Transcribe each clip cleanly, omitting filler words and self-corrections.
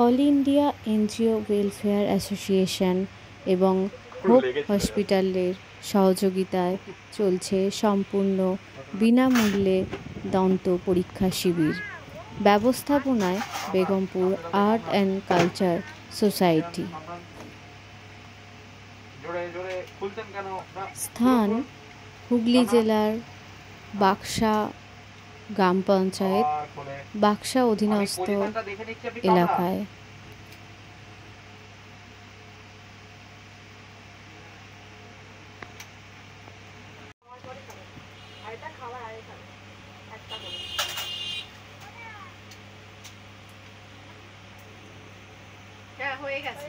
All India NGO welfare association এবং hope হসপিটালের সহযোগিতায় চলছে সম্পূর্ণ বিনামূল্যে দন্ত পরীক্ষা শিবির। ব্যবস্থাপনায় Begumpur art and culture society. স্থান হুগলি জেলার বাক্সা গ্রাম পঞ্চায়েত, বাক্সা অধীনস্থ এলাকায়। হয়ে গেছে।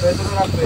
ভেতরে রাখবে।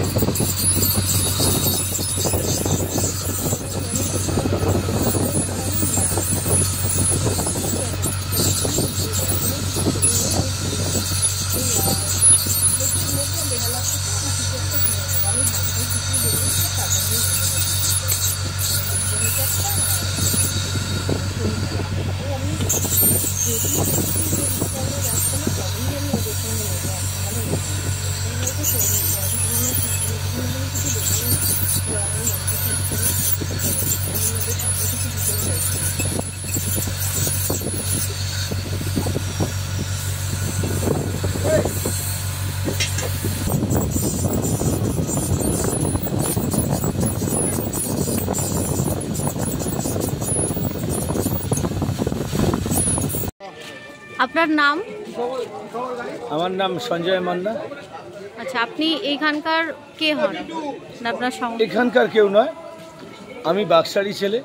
আপনার নাম? আমার নাম সঞ্জয় মান্না। আচ্ছা, আপনি এইখানকার কে হন? আপনার এখানকার কেউ নয়, আমি বাক্সারই ছেলে।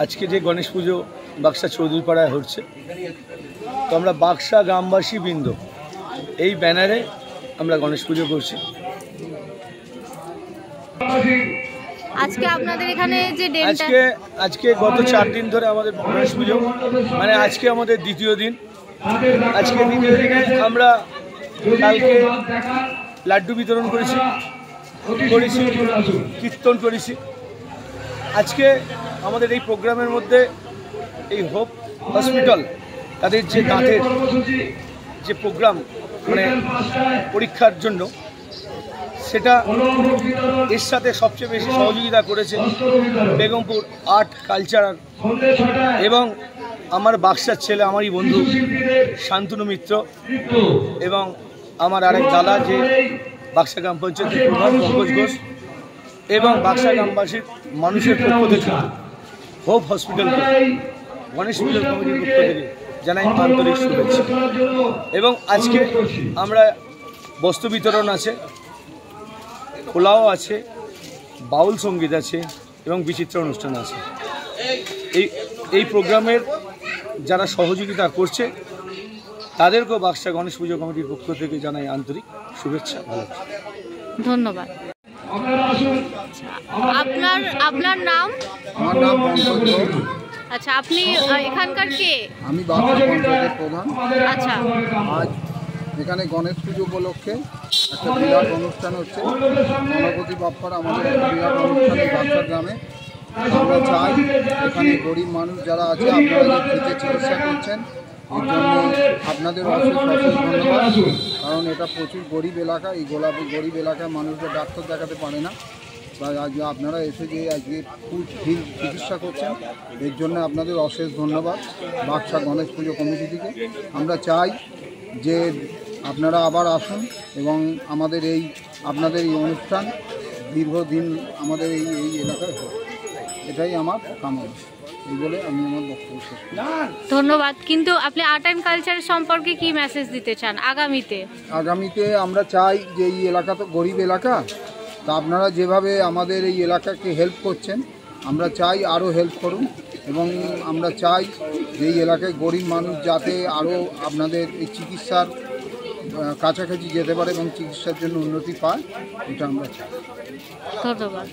আজকে যে গণেশ পুজো বাক্সা চৌধুরীপাড়ায় হচ্ছে, তো আমরা বাক্সা গ্রামবাসী বৃন্দ এই ব্যানারে আমরা গণেশ পুজো করছি। আজকে আপনাদের এখানে যে আজকে গত 4 দিন ধরে আমাদের গণেশ পুজো, মানে আজকে আমাদের দ্বিতীয় দিন। আজকে দ্বিতীয় দিনে আমরা কালকে লাড্ডু বিতরণ করেছি, কীর্তন করেছি। আজকে আমাদের এই প্রোগ্রামের মধ্যে এই হোপ হসপিটাল তাদের যে দাঁতের যে প্রোগ্রাম, মানে পরীক্ষার জন্য, সেটা এর সাথে সবচেয়ে বেশি সহযোগিতা করেছে বেগমপুর আর্ট কালচার এবং আমার বাক্সার ছেলে, আমারই বন্ধু শান্তনু মিত্র, এবং আমার আরেক দাদা যে বাক্সা গ্রাম পঞ্চায়েতের প্রধান পঙ্কজ ঘোষ, এবং বাক্সা গ্রামবাসীর মানুষের পক্ষ থেকে হোপ হসপিটালকে গণেশ পুজোর কমিটির পক্ষ থেকে জানাই আন্তরিক শুভেচ্ছা। এবং আজকে আমরা বস্ত্র বিতরণ আছে, খোলাও আছে, বাউল সঙ্গীত আছে এবং বিচিত্র অনুষ্ঠান আছে। এই প্রোগ্রামের যারা সহযোগিতা করছে তাদেরকেও বাক্সা গণেশ পুজো কমিটির পক্ষ থেকে জানাই আন্তরিক শুভেচ্ছা, ভালোবাসা। ধন্যবাদ। আপনার নাম? আমার নাম পঙ্কজ ঘোষ। আচ্ছা, আপনি এখানকার কে? আমি বাক্সা পঞ্চায়েতের প্রধান। আচ্ছা, আজ এখানে গণেশ পুজো উপলক্ষে একটা বিরাট অনুষ্ঠান হচ্ছে। গণপতি বাপ্পার আমাদের একটা বিরাট অনুষ্ঠান এই বাক্সা গ্রামে। আমরা চাই এখানে গরিব মানুষ যারা আছে, আপনারা যে ফ্রিতে চিকিৎসা করছেন, এর জন্য আপনাদের অশেষ ধন্যবাদ। কারণ এটা প্রচুর গরিব এলাকা, এই গরিব এলাকায় মানুষদের ডাক্তার দেখাতে পারে না। বা আজ আপনারা এসে যে আজকে ফুল ফিল চিকিৎসা করছেন এর জন্য আপনাদের অশেষ ধন্যবাদ বাক্সা গণেশ পুজো কমিটি থেকে। আমরা চাই যে আপনারা আবার আসুন এবং আমাদের আপনাদের এই অনুষ্ঠান দীর্ঘদিন আমাদের এই এলাকায় হোক, এটাই আমার কামনা। এই বলে আমি আমার বক্তব্য শেষ করি। ধন্যবাদ। কিন্তু আপনি আর্ট অ্যান্ড কালচার সম্পর্কে কি মেসেজ দিতে চান আগামীতে আমরা চাই যে এই এলাকা তো গরিব এলাকা, তা আপনারা যেভাবে আমাদের এই এলাকাকে হেল্প করছেন আমরা চাই আরও হেল্প করুন এবং আমরা চাই যে এই এলাকায় গরিব মানুষ যাতে আরও আপনাদের এই চিকিৎসার কাছাকাছি যেতে পারে এবং চিকিৎসার জন্য উন্নতি পায়, এটা আমরা চাই। ধন্যবাদ।